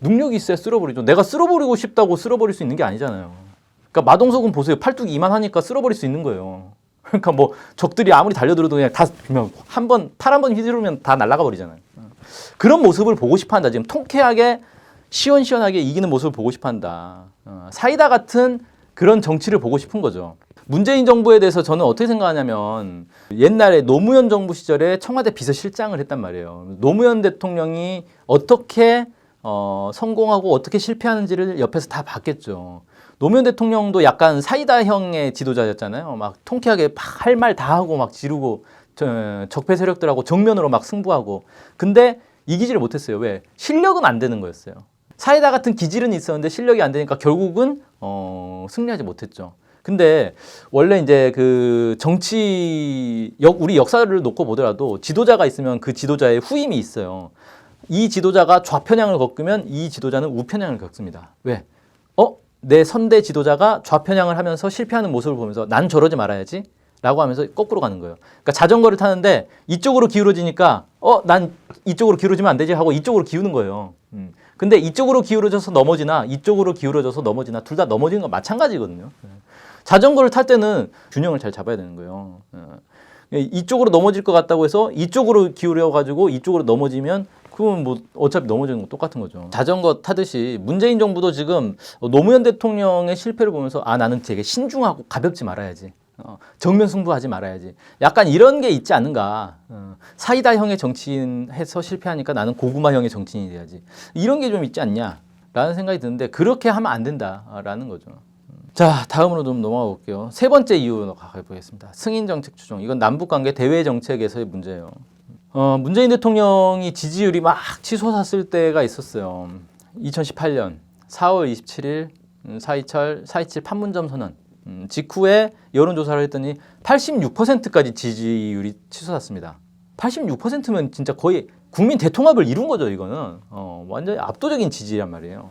능력이 있어야 쓸어버리죠. 내가 쓸어버리고 싶다고 쓸어버릴 수 있는 게 아니잖아요. 그러니까 마동석은 보세요. 팔뚝이 이만하니까 쓸어버릴 수 있는 거예요. 그러니까 뭐 적들이 아무리 달려들어도 그냥 다 팔 한 번 휘두르면 다 날아가 버리잖아요. 그런 모습을 보고 싶어한다. 지금 통쾌하게 시원시원하게 이기는 모습을 보고 싶어한다. 사이다 같은 그런 정치를 보고 싶은 거죠. 문재인 정부에 대해서 저는 어떻게 생각하냐면 옛날에 노무현 정부 시절에 청와대 비서실장을 했단 말이에요. 노무현 대통령이 어떻게 성공하고 어떻게 실패하는지를 옆에서 다 봤겠죠. 노무현 대통령도 약간 사이다형의 지도자였잖아요. 막 통쾌하게 할 말 다 하고 막 지르고 적폐 세력들하고 정면으로 막 승부하고. 근데 이기지를 못했어요. 왜? 실력은 안 되는 거였어요. 사이다 같은 기질은 있었는데 실력이 안 되니까 결국은 승리하지 못했죠. 근데 원래 이제 그 우리 역사를 놓고 보더라도 지도자가 있으면 그 지도자의 후임이 있어요. 이 지도자가 좌편향을 겪으면 이 지도자는 우편향을 겪습니다. 왜? 내 선대 지도자가 좌편향을 하면서 실패하는 모습을 보면서 난 저러지 말아야지 라고 하면서 거꾸로 가는 거예요. 그러니까 자전거를 타는데 이쪽으로 기울어지니까 난 이쪽으로 기울어지면 안 되지 하고 이쪽으로 기우는 거예요. 근데 이쪽으로 기울어져서 넘어지나 이쪽으로 기울어져서 넘어지나 둘 다 넘어지는 건 마찬가지거든요. 자전거를 탈 때는 균형을 잘 잡아야 되는 거예요. 이쪽으로 넘어질 것 같다고 해서 이쪽으로 기울여가지고 이쪽으로 넘어지면 그건 뭐 어차피 넘어지는 거 똑같은 거죠. 자전거 타듯이 문재인 정부도 지금 노무현 대통령의 실패를 보면서 나는 되게 신중하고 가볍지 말아야지. 정면 승부하지 말아야지. 약간 이런 게 있지 않는가. 사이다형의 정치인 해서 실패하니까 나는 고구마형의 정치인이 돼야지. 이런 게 좀 있지 않냐라는 생각이 드는데 그렇게 하면 안 된다라는 거죠. 자, 다음으로 좀 넘어가 볼게요. 세 번째 이유로 가보겠습니다. 승인 정책 추종. 이건 남북관계 대외 정책에서의 문제예요. 문재인 대통령이 지지율이 막 치솟았을 때가 있었어요. 2018년 4월 27일 4.27 판문점 선언 직후에 여론조사를 했더니 86%까지 지지율이 치솟았습니다. 86%면 진짜 거의 국민 대통합을 이룬 거죠. 이거는 완전히 압도적인 지지란 말이에요.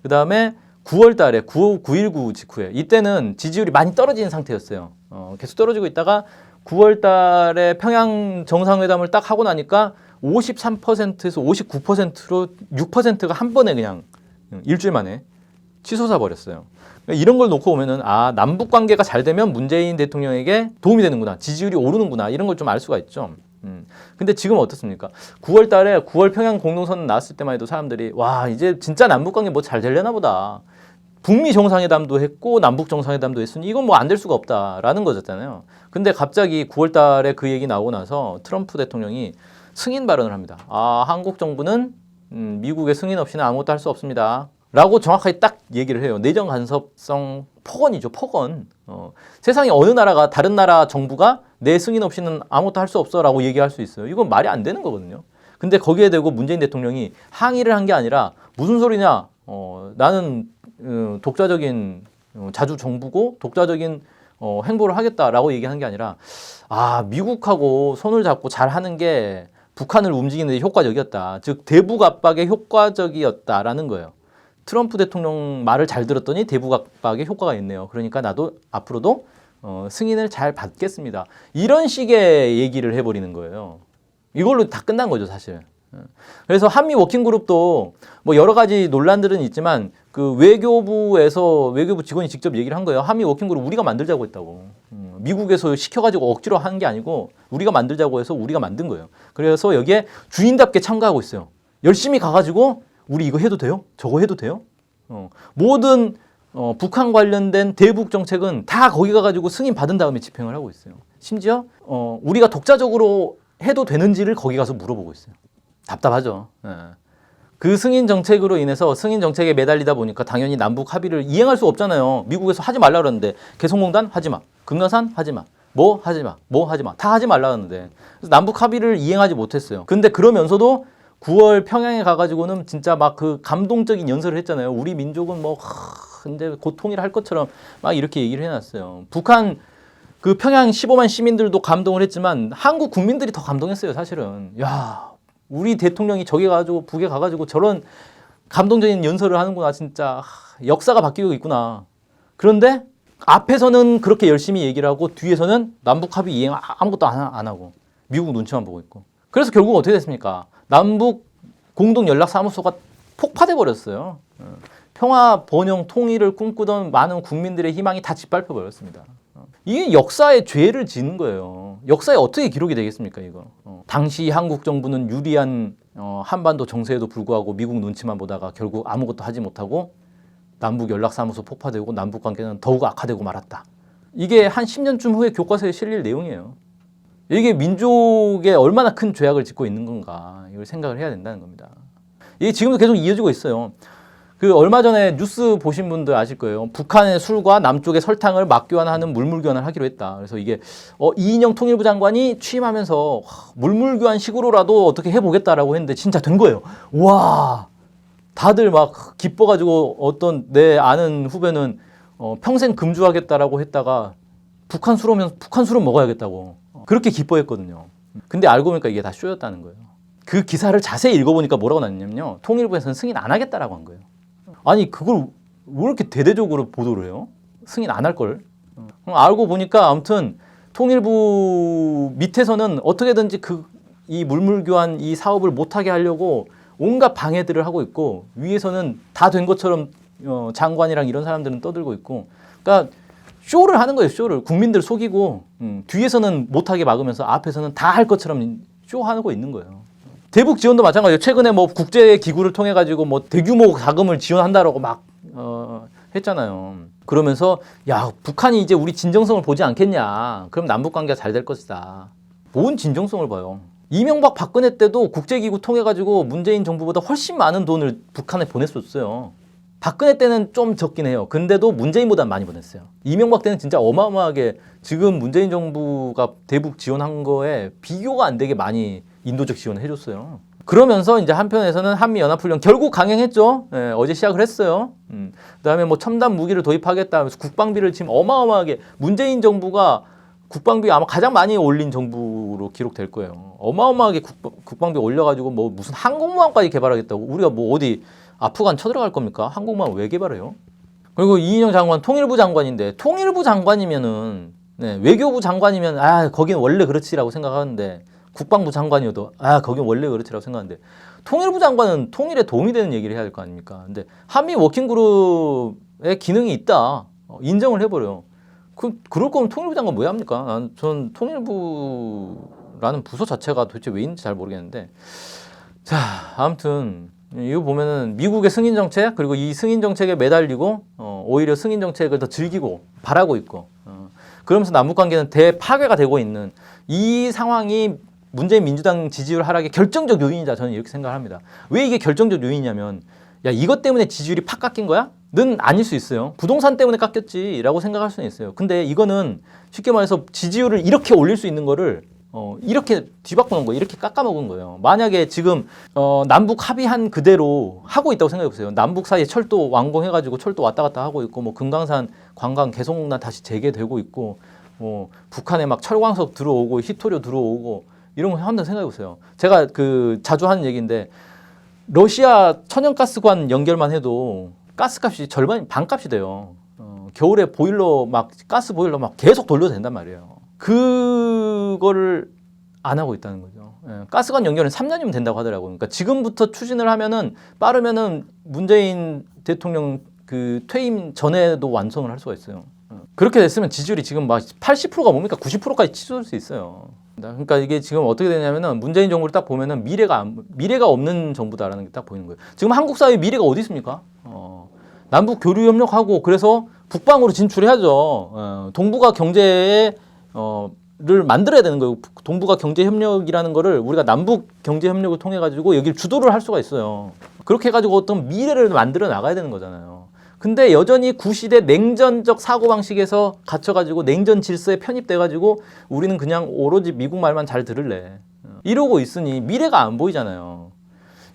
그 다음에 9월 달에 9.19 직후에 이때는 지지율이 많이 떨어지는 상태였어요. 계속 떨어지고 있다가 9월 달에 평양 정상회담을 딱 하고 나니까 53%에서 59%로 6%가 한 번에 그냥 일주일 만에 치솟아 버렸어요. 이런 걸 놓고 보면은 남북 관계가 잘 되면 문재인 대통령에게 도움이 되는구나. 지지율이 오르는구나. 이런 걸 좀 알 수가 있죠. 근데 지금 어떻습니까? 9월 달에 9월 평양 공동선언 나왔을 때만 해도 사람들이 와, 이제 진짜 남북 관계 뭐 잘 되려나 보다. 북미 정상회담도 했고 남북 정상회담도 했으니 이건 뭐 안 될 수가 없다라는 거잖아요. 근데 갑자기 9월 달에 그 얘기 나오고 나서 트럼프 대통령이 승인 발언을 합니다. 한국 정부는 미국의 승인 없이는 아무것도 할 수 없습니다. 라고 정확하게 딱 얘기를 해요. 내정 간섭성 폭언이죠. 폭언. 세상에 어느 나라가 다른 나라 정부가 내 승인 없이는 아무것도 할 수 없어 라고 얘기할 수 있어요. 이건 말이 안 되는 거거든요. 근데 거기에 대고 문재인 대통령이 항의를 한 게 아니라 무슨 소리냐. 나는 독자적인 자주 정부고 독자적인 행보를 하겠다라고 얘기한 게 아니라 미국하고 손을 잡고 잘하는 게 북한을 움직이는 데 효과적이었다. 즉 대북 압박에 효과적이었다라는 거예요. 트럼프 대통령 말을 잘 들었더니 대북 압박에 효과가 있네요. 그러니까 나도 앞으로도 승인을 잘 받겠습니다. 이런 식의 얘기를 해버리는 거예요. 이걸로 다 끝난 거죠, 사실. 그래서 한미 워킹그룹도 뭐 여러 가지 논란들은 있지만 그 외교부에서 외교부 직원이 직접 얘기를 한 거예요. 한미 워킹그룹 우리가 만들자고 했다고. 미국에서 시켜가지고 억지로 한 게 아니고 우리가 만들자고 해서 우리가 만든 거예요. 그래서 여기에 주인답게 참가하고 있어요. 열심히 가가지고 우리 이거 해도 돼요? 저거 해도 돼요? 모든 북한 관련된 대북 정책은 다 거기 가가지고 승인 받은 다음에 집행을 하고 있어요. 심지어 우리가 독자적으로 해도 되는지를 거기 가서 물어보고 있어요. 답답하죠. 그 승인 정책으로 인해서 승인 정책에 매달리다 보니까 당연히 남북 합의를 이행할 수 없잖아요. 미국에서 하지 말라 그러는데 개성공단 하지 마, 금강산 하지 마, 뭐 하지 마, 뭐 하지 마, 다 하지 말라 그러는데 그래서 남북 합의를 이행하지 못했어요. 근데 그러면서도 9월 평양에 가가지고는 진짜 막 그 감동적인 연설을 했잖아요. 우리 민족은 뭐 근데 고통이라 할 것처럼 막 이렇게 얘기를 해놨어요. 북한 그 평양 15만 시민들도 감동을 했지만 한국 국민들이 더 감동했어요. 사실은. 야, 우리 대통령이 저기 가가지고 북에 가가지고 저런 감동적인 연설을 하는구나. 진짜 역사가 바뀌고 있구나. 그런데 앞에서는 그렇게 열심히 얘기를 하고 뒤에서는 남북 합의 이행 아무것도 안 하고 미국 눈치만 보고 있고. 그래서 결국 어떻게 됐습니까? 남북 공동연락사무소가 폭파돼 버렸어요. 평화, 번영, 통일을 꿈꾸던 많은 국민들의 희망이 다 짓밟혀 버렸습니다. 이게 역사의 죄를 지는 거예요. 역사에 어떻게 기록이 되겠습니까, 이거? 당시 한국 정부는 유리한 한반도 정세에도 불구하고 미국 눈치만 보다가 결국 아무것도 하지 못하고 남북 연락사무소 폭파되고 남북 관계는 더욱 악화되고 말았다. 이게 한 10년쯤 후에 교과서에 실릴 내용이에요. 이게 민족에 얼마나 큰 죄악을 짓고 있는 건가 이걸 생각을 해야 된다는 겁니다. 이게 지금도 계속 이어지고 있어요. 그 얼마 전에 뉴스 보신 분들 아실 거예요. 북한의 술과 남쪽의 설탕을 맞교환하는 물물교환을 하기로 했다. 그래서 이게 이인영 통일부 장관이 취임하면서 물물교환식으로라도 어떻게 해보겠다라고 했는데 진짜 된 거예요. 와, 다들 막 기뻐가지고 어떤 내 아는 후배는 평생 금주하겠다라고 했다가 북한 술 오면 북한 술은 먹어야겠다고 그렇게 기뻐했거든요. 근데 알고 보니까 이게 다 쇼였다는 거예요. 그 기사를 자세히 읽어보니까 뭐라고 나왔냐면요. 통일부에서는 승인 안 하겠다라고 한 거예요. 아니 그걸 왜 이렇게 대대적으로 보도를 해요? 승인 안 할 걸. 알고 보니까 아무튼 통일부 밑에서는 어떻게든지 이 물물교환 이 사업을 못하게 하려고 온갖 방해들을 하고 있고 위에서는 다 된 것처럼 장관이랑 이런 사람들은 떠들고 있고 그러니까 쇼를 하는 거예요. 쇼를. 국민들 속이고 뒤에서는 못하게 막으면서 앞에서는 다 할 것처럼 쇼하고 있는 거예요. 대북 지원도 마찬가지예요. 최근에 뭐 국제기구를 통해 가지고 뭐 대규모 자금을 지원한다라고 막 했잖아요. 그러면서 야 북한이 이제 우리 진정성을 보지 않겠냐. 그럼 남북관계가 잘 될 것이다. 뭔 진정성을 봐요. 이명박 박근혜 때도 국제기구 통해 가지고 문재인 정부보다 훨씬 많은 돈을 북한에 보냈었어요. 박근혜 때는 좀 적긴 해요. 근데도 문재인보다 많이 보냈어요. 이명박 때는 진짜 어마어마하게 지금 문재인 정부가 대북 지원한 거에 비교가 안 되게 많이 인도적 지원을 해줬어요. 그러면서 이제 한편에서는 한미연합훈련 결국 강행했죠. 예, 어제 시작을 했어요. 그다음에 뭐 첨단 무기를 도입하겠다 하면서 국방비를 지금 어마어마하게 문재인 정부가 국방비 아마 가장 많이 올린 정부로 기록될 거예요. 어마어마하게 국방비 올려가지고 뭐 무슨 항공모함까지 개발하겠다고. 우리가 뭐 어디 아프간 쳐들어갈 겁니까? 항공모함 왜 개발해요? 그리고 이인영 장관 통일부 장관인데 통일부 장관이면은 네, 외교부 장관이면 아 거긴 원래 그렇지라고 생각하는데 국방부 장관이어도 아 거긴 원래 그렇지라고 생각하는데 통일부 장관은 통일에 도움이 되는 얘기를 해야 될 거 아닙니까? 근데 한미 워킹그룹의 기능이 있다 인정을 해버려요. 그럴 거면 통일부 장관 왜 합니까? 전 통일부라는 부서 자체가 도대체 왜 있는지 잘 모르겠는데 자 아무튼 이거 보면은 미국의 승인 정책 그리고 이 승인 정책에 매달리고 오히려 승인 정책을 더 즐기고 바라고 있고 그러면서 남북 관계는 대파괴가 되고 있는 이 상황이 문재인 민주당 지지율 하락의 결정적 요인이다 저는 이렇게 생각합니다. 왜 이게 결정적 요인이냐면 야 이것 때문에 지지율이 팍 깎인 거야? 는 아닐 수 있어요. 부동산 때문에 깎였지라고 생각할 수는 있어요. 근데 이거는 쉽게 말해서 지지율을 이렇게 올릴 수 있는 거를 이렇게 뒤바꾸는 거예요. 이렇게 깎아먹은 거예요. 만약에 지금 남북 합의한 그대로 하고 있다고 생각해 보세요. 남북 사이에 철도 완공해가지고 철도 왔다 갔다 하고 있고 뭐 금강산 관광 계속나 다시 재개되고 있고 뭐 북한에 막 철광석 들어오고 히토류 들어오고 이런 거 한번 생각해 보세요. 제가 자주 하는 얘기인데 러시아 천연가스관 연결만 해도 가스값이 반값이 돼요. 겨울에 보일러 가스 보일러 계속 돌려도 된단 말이에요. 그거를 안 하고 있다는 거죠. 예, 가스관 연결은 3년이면 된다고 하더라고요. 그러니까 지금부터 추진을 하면은 빠르면은 문재인 대통령 퇴임 전에도 완성을 할 수가 있어요. 그렇게 됐으면 지지율이 지금 80%가 뭡니까? 90%까지 치솟을 수 있어요. 그러니까 이게 지금 어떻게 되냐면은 문재인 정부를 딱 보면은 미래가 없는 정부다라는 게 딱 보이는 거예요. 지금 한국 사회에 미래가 어디 있습니까? 남북 교류 협력하고 그래서 북방으로 진출해야죠. 동북아 경제를 만들어야 되는 거예요. 동북아 경제 협력이라는 거를 우리가 남북 경제 협력을 통해 가지고 여기를 주도를 할 수가 있어요. 그렇게 해가지고 어떤 미래를 만들어 나가야 되는 거잖아요. 근데 여전히 구시대 냉전적 사고방식에서 갇혀가지고 냉전 질서에 편입돼가지고 우리는 그냥 오로지 미국 말만 잘 들을래. 이러고 있으니 미래가 안 보이잖아요.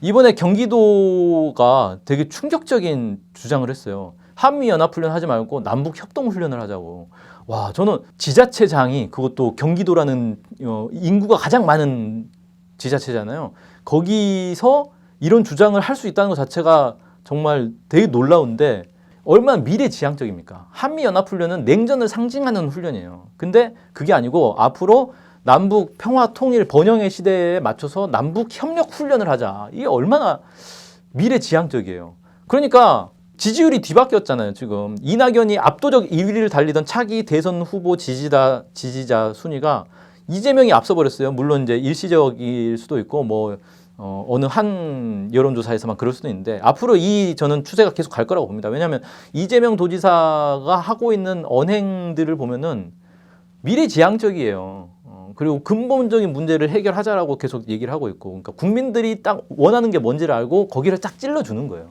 이번에 경기도가 되게 충격적인 주장을 했어요. 한미연합훈련 하지 말고 남북협동훈련을 하자고. 와, 저는 지자체장이 그것도 경기도라는 인구가 가장 많은 지자체잖아요. 거기서 이런 주장을 할 수 있다는 것 자체가 정말 되게 놀라운데 얼마나 미래지향적입니까? 한미연합훈련은 냉전을 상징하는 훈련이에요. 근데 그게 아니고 앞으로 남북 평화 통일 번영의 시대에 맞춰서 남북 협력 훈련을 하자. 이게 얼마나 미래지향적이에요. 그러니까 지지율이 뒤바뀌었잖아요. 지금 이낙연이 압도적 1위를 달리던 차기 대선 후보 지지자 순위가 이재명이 앞서버렸어요. 물론 이제 일시적일 수도 있고 어느 한 여론조사에서만 그럴 수도 있는데 앞으로 저는 추세가 계속 갈 거라고 봅니다. 왜냐하면 이재명 도지사가 하고 있는 언행들을 보면은 미래지향적이에요. 그리고 근본적인 문제를 해결하자라고 계속 얘기를 하고 있고, 그러니까 국민들이 딱 원하는 게 뭔지를 알고 거기를 딱 찔러주는 거예요.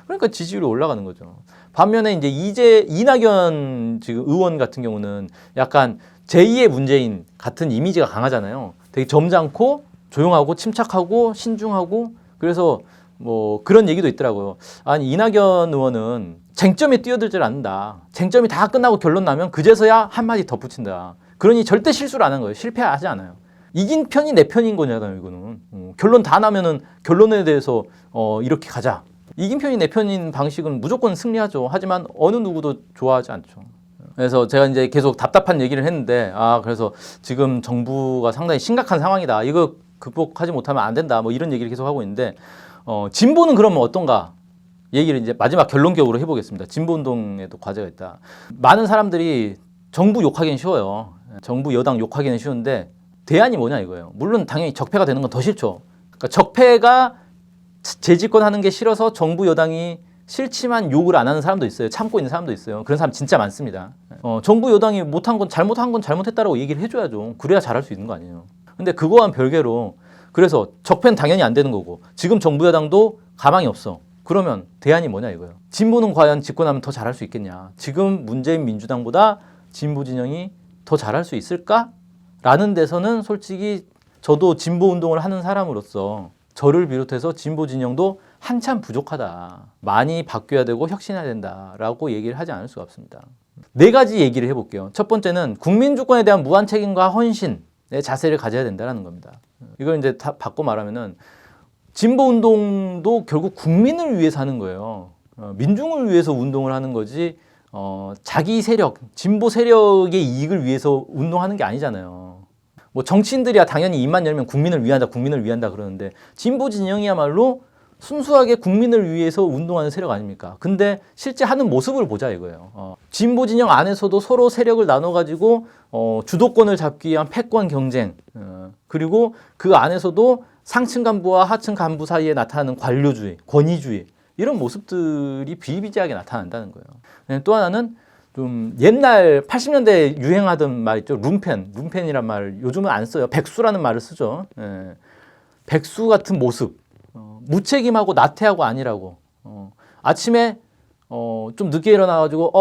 그러니까 지지율이 올라가는 거죠. 반면에 이제 이낙연 지금 의원 같은 경우는 약간 제2의 문재인 같은 이미지가 강하잖아요. 되게 점잖고 조용하고 침착하고 신중하고 그래서 뭐 그런 얘기도 있더라고요. 아니 이낙연 의원은 쟁점에 뛰어들질 않는다. 쟁점이 다 끝나고 결론 나면 그제서야 한마디 덧붙인다. 그러니 절대 실수를 안 한 거예요. 실패하지 않아요. 이긴 편이 내 편인 거잖아요, 이거는. 결론 다 나면은 결론에 대해서 이렇게 가자. 이긴 편이 내 편인 방식은 무조건 승리하죠. 하지만 어느 누구도 좋아하지 않죠. 그래서 제가 이제 계속 답답한 얘기를 했는데, 그래서 지금 정부가 상당히 심각한 상황이다. 이거 극복하지 못하면 안 된다. 뭐 이런 얘기를 계속 하고 있는데, 진보는 그러면 어떤가? 얘기를 이제 마지막 결론격으로 해보겠습니다. 진보운동에도 과제가 있다. 많은 사람들이 정부 욕하기는 쉬워요. 정부 여당 욕하기는 쉬운데 대안이 뭐냐 이거예요. 물론 당연히 적폐가 되는 건 더 싫죠. 그러니까 적폐가 재집권하는 게 싫어서 정부 여당이 싫지만 욕을 안 하는 사람도 있어요. 참고 있는 사람도 있어요. 그런 사람 진짜 많습니다. 정부 여당이 못한 건 잘못했다라고 얘기를 해줘야죠. 그래야 잘할 수 있는 거 아니에요. 근데 그거와는 별개로 그래서 적폐는 당연히 안 되는 거고 지금 정부 여당도 가망이 없어. 그러면 대안이 뭐냐 이거예요. 진보는 과연 집권하면 더 잘할 수 있겠냐. 지금 문재인 민주당보다 진보 진영이 더 잘할 수 있을까? 라는 데서는 솔직히 저도 진보 운동을 하는 사람으로서 저를 비롯해서 진보 진영도 한참 부족하다. 많이 바뀌어야 되고 혁신해야 된다라고 얘기를 하지 않을 수가 없습니다. 4가지 얘기를 해볼게요. 첫 번째는 국민 주권에 대한 무한 책임과 헌신의 자세를 가져야 된다는 겁니다. 이걸 이제 다 바꿔 말하면은 진보 운동도 결국 국민을 위해서 하는 거예요. 민중을 위해서 운동을 하는 거지 자기 세력, 진보 세력의 이익을 위해서 운동하는 게 아니잖아요. 뭐 정치인들이야 당연히 입만 열면 국민을 위한다 그러는데 진보 진영이야말로 순수하게 국민을 위해서 운동하는 세력 아닙니까? 근데 실제 하는 모습을 보자 이거예요. 진보 진영 안에서도 서로 세력을 나눠가지고 주도권을 잡기 위한 패권 경쟁, 그리고 그 안에서도 상층 간부와 하층 간부 사이에 나타나는 관료주의, 권위주의 이런 모습들이 비일비재하게 나타난다는 거예요. 또 하나는 좀 옛날 80년대 유행하던 말 있죠. 룸펜이란 말 요즘은 안 써요. 백수라는 말을 쓰죠. 백수 같은 모습, 무책임하고 나태하고 아니라고. 아침에 좀 늦게 일어나가지고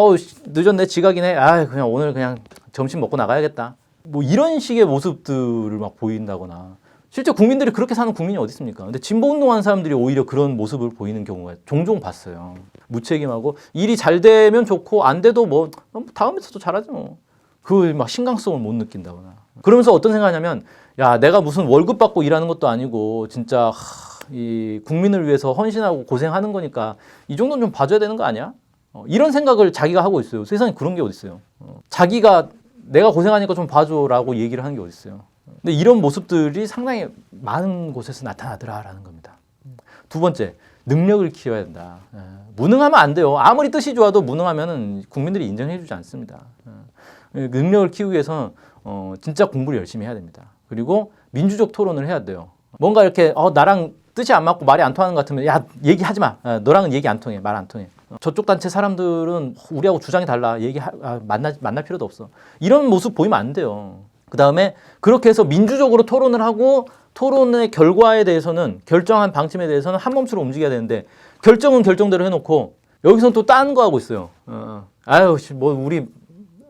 늦었네 지각이네. 그냥 오늘 그냥 점심 먹고 나가야겠다. 뭐 이런 식의 모습들을 막 보인다거나. 실제 국민들이 그렇게 사는 국민이 어디 있습니까? 근데 진보 운동하는 사람들이 오히려 그런 모습을 보이는 경우가 종종 봤어요. 무책임하고 일이 잘 되면 좋고 안 돼도 뭐 다음에서도 잘하지 뭐. 그 막 신강성을 못 느낀다거나. 그러면서 어떤 생각하냐면 야 내가 무슨 월급 받고 일하는 것도 아니고 진짜 이 국민을 위해서 헌신하고 고생하는 거니까 이 정도는 좀 봐줘야 되는 거 아니야? 이런 생각을 자기가 하고 있어요. 세상에 그런 게 어디 있어요? 자기가 내가 고생하니까 좀 봐줘라고 얘기를 하는 게 어디 있어요? 근데 이런 모습들이 상당히 많은 곳에서 나타나더라라는 겁니다. 두 번째, 능력을 키워야 된다. 무능하면 안 돼요. 아무리 뜻이 좋아도 무능하면 국민들이 인정해주지 않습니다. 능력을 키우기 위해서 진짜 공부를 열심히 해야 됩니다. 그리고 민주적 토론을 해야 돼요. 뭔가 이렇게 나랑 뜻이 안 맞고 말이 안 통하는 것 같으면 야 얘기하지 마. 너랑은 얘기 안 통해. 말 안 통해. 저쪽 단체 사람들은 우리하고 주장이 달라. 만날 필요도 없어. 이런 모습 보이면 안 돼요. 그 다음에 그렇게 해서 민주적으로 토론을 하고 토론의 결과에 대해서는 결정한 방침에 대해서는 한 몸으로 움직여야 되는데 결정은 결정대로 해놓고 여기서는 또 딴 거 하고 있어요. 뭐 우리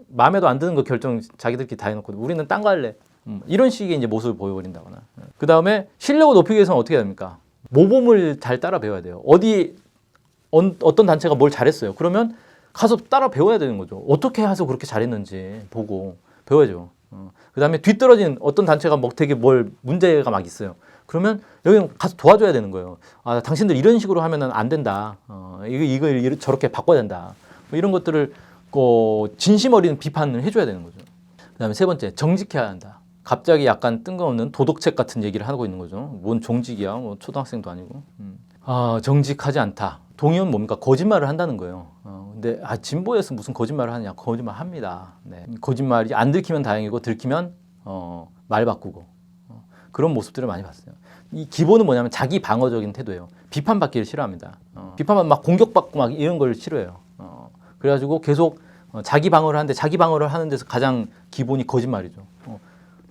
마음에도 안 드는 거 결정 자기들끼리 다 해놓고 우리는 딴 거 할래. 이런 식의 이제 모습을 보여버린다거나. 그 다음에 실력을 높이기 위해서는 어떻게 해야 됩니까? 모범을 잘 따라 배워야 돼요. 어떤 단체가 뭘 잘했어요. 그러면 가서 따라 배워야 되는 거죠. 어떻게 해서 그렇게 잘했는지 보고 배워야죠. 그 다음에 뒤떨어진 어떤 단체가 되게 문제가 막 있어요. 그러면 여기는 가서 도와줘야 되는 거예요. 당신들 이런 식으로 하면은 안 된다. 이거 저렇게 바꿔야 된다. 뭐 이런 것들을 진심 어린 비판을 해줘야 되는 거죠. 그 다음에 세 번째, 정직해야 한다. 갑자기 약간 뜬금없는 도덕책 같은 얘기를 하고 있는 거죠. 뭔 정직이야. 뭐 초등학생도 아니고. 정직하지 않다. 동의은 뭡니까? 거짓말을 한다는 거예요. 근데 진보에서 무슨 거짓말을 하느냐? 거짓말 합니다. 네. 거짓말이 안 들키면 다행이고 들키면 말 바꾸고 그런 모습들을 많이 봤어요. 이 기본은 뭐냐면 자기 방어적인 태도예요. 비판받기를 싫어합니다. 비판만 막 공격받고 막 이런 걸 싫어해요. 그래가지고 계속 자기 방어를 하는데 자기 방어를 하는 데서 가장 기본이 거짓말이죠.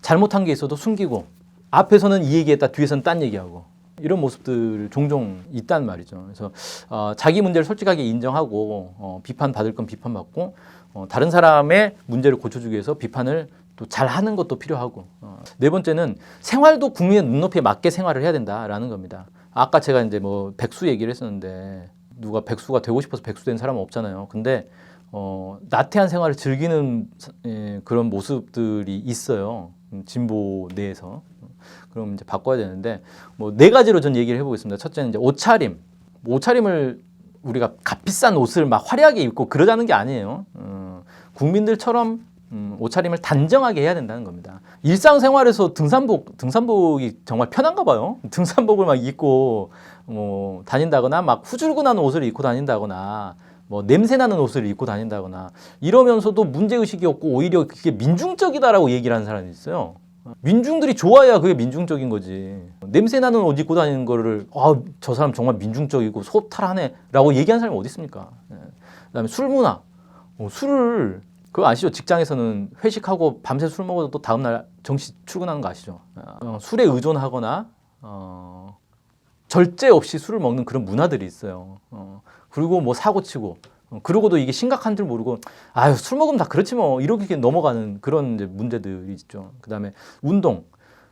잘못한 게 있어도 숨기고 앞에서는 이 얘기했다 뒤에서는 딴 얘기하고 이런 모습들 종종 있단 말이죠. 그래서 자기 문제를 솔직하게 인정하고 비판받을 건 비판받고 다른 사람의 문제를 고쳐주기 위해서 비판을 또 잘하는 것도 필요하고 네 번째는 생활도 국민의 눈높이에 맞게 생활을 해야 된다라는 겁니다. 아까 제가 이제 뭐 백수 얘기를 했었는데 누가 백수가 되고 싶어서 백수 된 사람은 없잖아요. 근데 나태한 생활을 즐기는 그런 모습들이 있어요. 진보 내에서. 그럼 이제 바꿔야 되는데 뭐 네 가지로 전 얘기를 해보겠습니다. 첫째는 이제 옷차림. 옷차림을 우리가 값비싼 옷을 막 화려하게 입고 그러자는 게 아니에요. 국민들처럼 옷차림을 단정하게 해야 된다는 겁니다. 일상생활에서 등산복이 정말 편한가 봐요. 등산복을 막 입고 뭐 다닌다거나 막 후줄근한 옷을 입고 다닌다거나 뭐 냄새나는 옷을 입고 다닌다거나 이러면서도 문제의식이 없고 오히려 그게 민중적이다라고 얘기를 하는 사람이 있어요. 민중들이 좋아야 그게 민중적인 거지. 냄새나는 옷 입고 다니는 거를 저 사람 정말 민중적이고 소탈하네 라고 얘기하는 사람이 어디 있습니까? 그다음에 술 문화. 술을 그거 아시죠? 직장에서는 회식하고 밤새 술 먹어도 또 다음날 정시 출근하는 거 아시죠? 술에 의존하거나 절제 없이 술을 먹는 그런 문화들이 있어요. 그리고 뭐 사고치고 그러고도 이게 심각한 줄 모르고 아유 술 먹으면 다 그렇지 뭐 이렇게 넘어가는 그런 이제 문제들이 있죠. 그다음에 운동.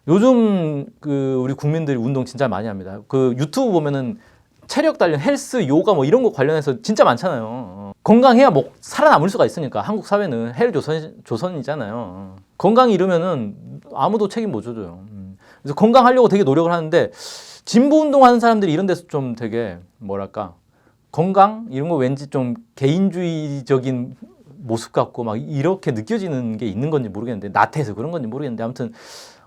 요즘 그 우리 국민들이 운동 진짜 많이 합니다. 그 유튜브 보면은 체력 단련, 헬스, 요가 뭐 이런 거 관련해서 진짜 많잖아요. 건강해야 뭐 살아남을 수가 있으니까 한국 사회는 조선이잖아요. 건강이 이러면은 아무도 책임 못 져줘요. 그래서 건강하려고 되게 노력을 하는데 진보 운동하는 사람들이 이런 데서 좀 되게 뭐랄까 건강 이런 거 왠지 좀 개인주의적인 모습 같고 막 이렇게 느껴지는 게 있는 건지 모르겠는데 나태해서 그런 건지 모르겠는데 아무튼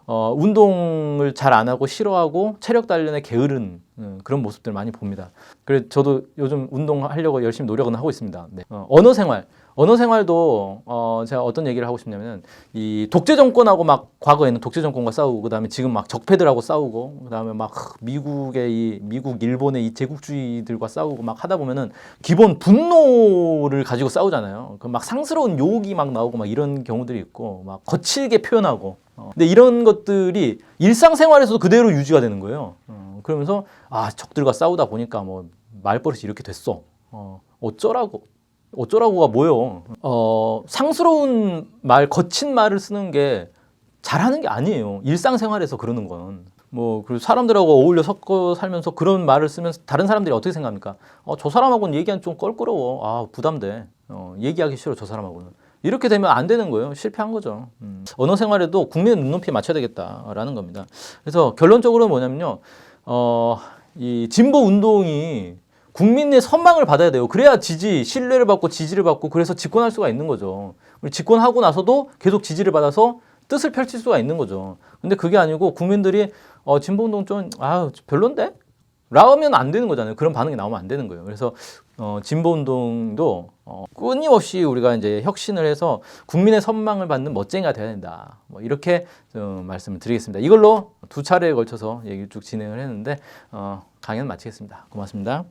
운동을 잘 안 하고 싫어하고 체력 단련에 게으른 그런 모습들 많이 봅니다. 그래서 저도 요즘 운동하려고 열심히 노력은 하고 있습니다. 네. 언어 생활도 제가 어떤 얘기를 하고 싶냐면은 이 독재 정권하고 막 과거에는 독재 정권과 싸우고 그다음에 지금 막 적폐들하고 싸우고 그다음에 막 미국 일본의 이 제국주의들과 싸우고 막 하다 보면은 기본 분노를 가지고 싸우잖아요. 그 막 상스러운 욕이 막 나오고 막 이런 경우들이 있고 막 거칠게 표현하고 근데 이런 것들이 일상생활에서도 그대로 유지가 되는 거예요. 그러면서 적들과 싸우다 보니까 뭐 말버릇이 이렇게 됐어. 어쩌라고가 뭐예요? 상스러운 말, 거친 말을 쓰는 게 잘하는 게 아니에요. 일상생활에서 그러는 건. 뭐, 그리고 사람들하고 어울려 섞어 살면서 그런 말을 쓰면서 다른 사람들이 어떻게 생각합니까? 저 사람하고는 얘기하기 좀 껄끄러워. 부담돼. 얘기하기 싫어, 저 사람하고는. 이렇게 되면 안 되는 거예요. 실패한 거죠. 언어 생활에도 국민의 눈높이에 맞춰야 되겠다라는 겁니다. 그래서 결론적으로 뭐냐면요. 이 진보 운동이 국민의 선망을 받아야 돼요. 그래야 신뢰를 받고 지지를 받고 그래서 집권할 수가 있는 거죠. 집권하고 나서도 계속 지지를 받아서 뜻을 펼칠 수가 있는 거죠. 근데 그게 아니고 국민들이 진보운동 좀 별론데? 라면 안 되는 거잖아요. 그런 반응이 나오면 안 되는 거예요. 그래서 진보운동도 끊임없이 우리가 이제 혁신을 해서 국민의 선망을 받는 멋쟁이가 되어야 된다. 뭐 이렇게 말씀을 드리겠습니다. 이걸로 두 차례에 걸쳐서 얘기를 쭉 진행을 했는데 강연 마치겠습니다. 고맙습니다.